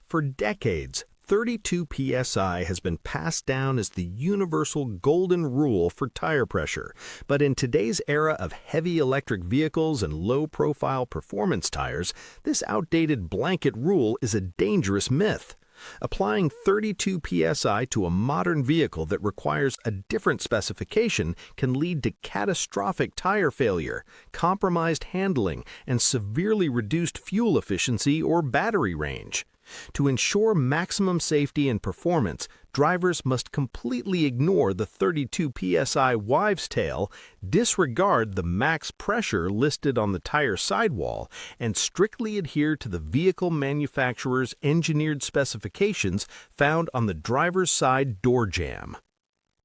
For decades, 32 PSI has been passed down as the universal golden rule for tire pressure. But in today's era of heavy electric vehicles and low-profile performance tires, this outdated blanket rule is a dangerous myth. Applying 32 PSI to a modern vehicle that requires a different specification can lead to catastrophic tire failure, compromised handling, and severely reduced fuel efficiency or battery range. To ensure maximum safety and performance, drivers must completely ignore the 32 PSI wives' tale, disregard the max pressure listed on the tire sidewall, and strictly adhere to the vehicle manufacturer's engineered specifications found on the driver's side door jamb.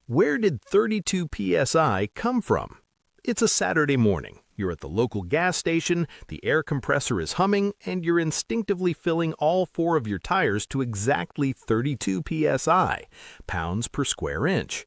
Where did 32 PSI come from? It's a Saturday morning. You're at the local gas station, the air compressor is humming, and you're instinctively filling all four of your tires to exactly 32 PSI, pounds per square inch.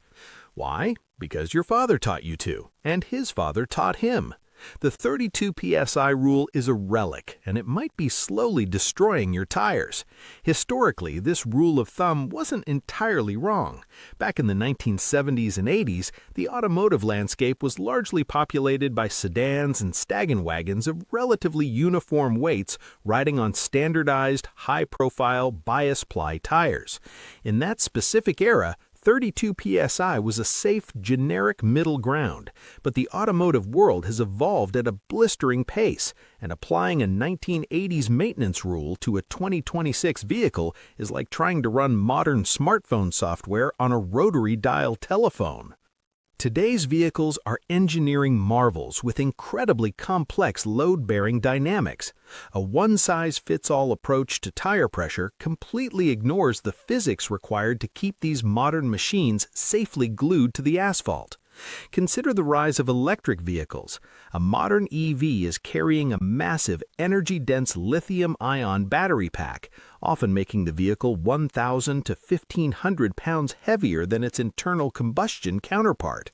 Why? Because your father taught you to, and his father taught him. The 32 PSI rule is a relic, and it might be slowly destroying your tires. Historically, this rule of thumb wasn't entirely wrong. Back in the 1970s and 80s, the automotive landscape was largely populated by sedans and wagon wagons of relatively uniform weights riding on standardized, high-profile, bias-ply tires. In that specific era, 32 PSI was a safe, generic middle ground, but the automotive world has evolved at a blistering pace, and applying a 1980s maintenance rule to a 2026 vehicle is like trying to run modern smartphone software on a rotary dial telephone. Today's vehicles are engineering marvels with incredibly complex load-bearing dynamics. A one-size-fits-all approach to tire pressure completely ignores the physics required to keep these modern machines safely glued to the asphalt. Consider the rise of electric vehicles. A modern EV is carrying a massive, energy-dense lithium-ion battery pack, often making the vehicle 1,000 to 1,500 pounds heavier than its internal combustion counterpart.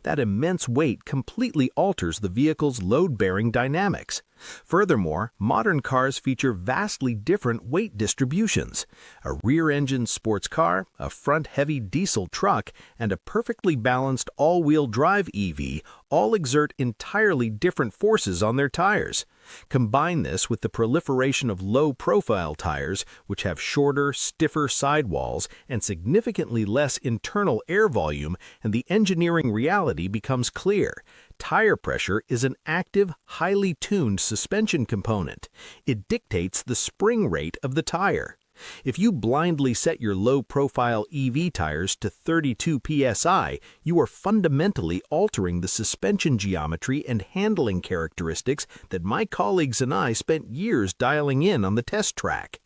That immense weight completely alters the vehicle's load-bearing dynamics. Furthermore, modern cars feature vastly different weight distributions. A rear-engine sports car, a front-heavy diesel truck, and a perfectly balanced all-wheel drive EV all exert entirely different forces on their tires. Combine this with the proliferation of low-profile tires, which have shorter, stiffer sidewalls and significantly less internal air volume, and the engineering reality becomes clear. Tire pressure is an active, highly tuned suspension component. It dictates the spring rate of the tire. If you blindly set your low-profile EV tires to 32 PSI, you are fundamentally altering the suspension geometry and handling characteristics that my colleagues and I spent years dialing in on the test track.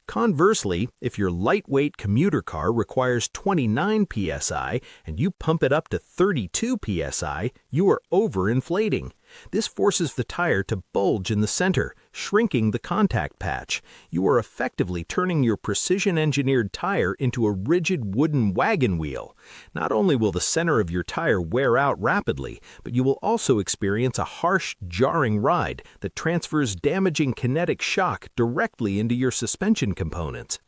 Conversely, if your lightweight commuter car requires 29 PSI and you pump it up to 32 PSI, you are overinflating. This forces the tire to bulge in the center, shrinking the contact patch. You are effectively turning your precision-engineered tire into a rigid wooden wagon wheel. Not only will the center of your tire wear out rapidly, but you will also experience a harsh, jarring ride that transfers damaging kinetic shock directly into your suspension components.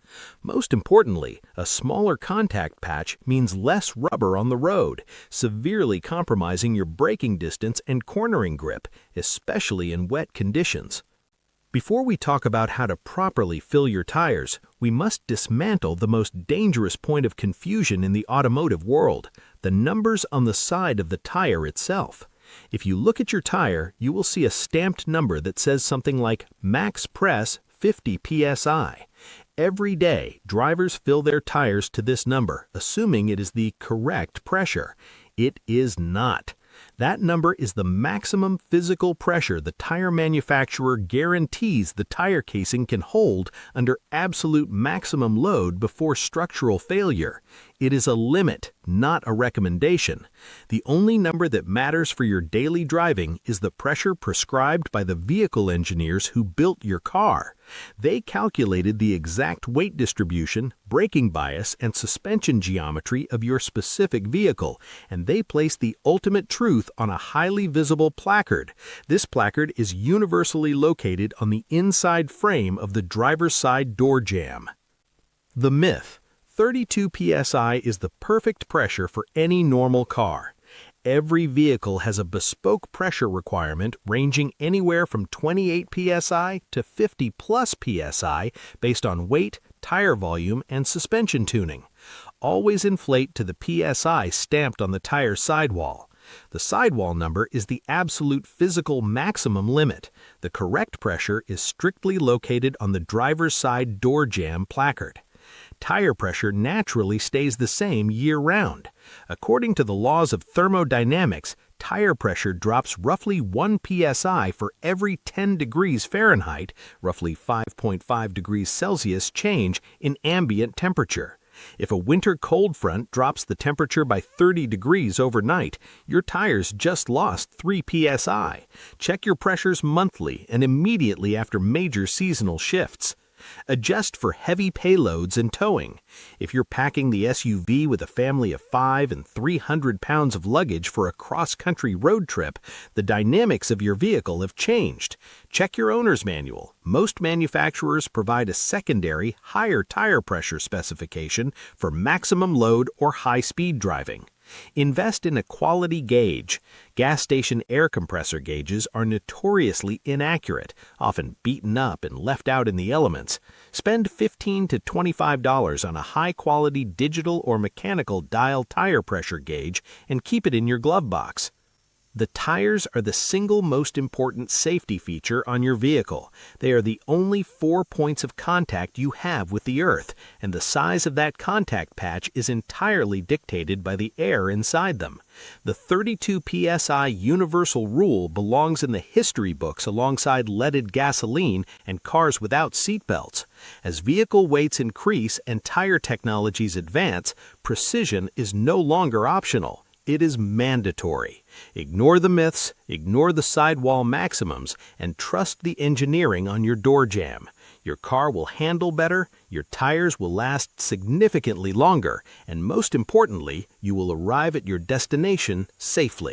Most importantly, a smaller contact patch means less rubber on the road, severely compromising your braking distance and cornering grip, especially in wet conditions. Before we talk about how to properly fill your tires, we must dismantle the most dangerous point of confusion in the automotive world, the numbers on the side of the tire itself. If you look at your tire, you will see a stamped number that says something like max press 50 PSI. Every day, drivers fill their tires to this number, assuming it is the correct pressure. It is not. That number is the maximum physical pressure the tire manufacturer guarantees the tire casing can hold under absolute maximum load before structural failure. It is a limit, not a recommendation. The only number that matters for your daily driving is the pressure prescribed by the vehicle engineers who built your car. They calculated the exact weight distribution, braking bias, and suspension geometry of your specific vehicle, and they placed the ultimate truth on a highly visible placard. This placard is universally located on the inside frame of the driver's side door jamb. The myth: 32 psi is the perfect pressure for any normal car. Every vehicle has a bespoke pressure requirement ranging anywhere from 28 psi to 50 plus psi based on weight, tire volume, and suspension tuning. Always inflate to the psi stamped on the tire sidewall. The sidewall number is the absolute physical maximum limit. The correct pressure is strictly located on the driver's side door jamb placard. Tire pressure naturally stays the same year-round. According to the laws of thermodynamics, tire pressure drops roughly 1 psi for every 10 degrees Fahrenheit, roughly 5.5 degrees Celsius change in ambient temperature. If a winter cold front drops the temperature by 30 degrees overnight, your tires just lost 3 psi. Check your pressures monthly and immediately after major seasonal shifts. Adjust for heavy payloads and towing. If you're packing the SUV with a family of 5 and 300 pounds of luggage for a cross-country road trip, the dynamics of your vehicle have changed. Check your owner's manual. Most manufacturers provide a secondary, higher tire pressure specification for maximum load or high-speed driving. Invest in a quality gauge. Gas station air compressor gauges are notoriously inaccurate, often beaten up and left out in the elements. Spend $15 to $25 on a high-quality digital or mechanical dial tire pressure gauge and keep it in your glove box. The tires are the single most important safety feature on your vehicle. They are the only 4 points of contact you have with the earth, and the size of that contact patch is entirely dictated by the air inside them. The 32 psi universal rule belongs in the history books alongside leaded gasoline and cars without seatbelts. As vehicle weights increase and tire technologies advance, precision is no longer optional. It is mandatory. Ignore the myths, ignore the sidewall maximums, and trust the engineering on your door jamb. Your car will handle better, your tires will last significantly longer, and most importantly, you will arrive at your destination safely.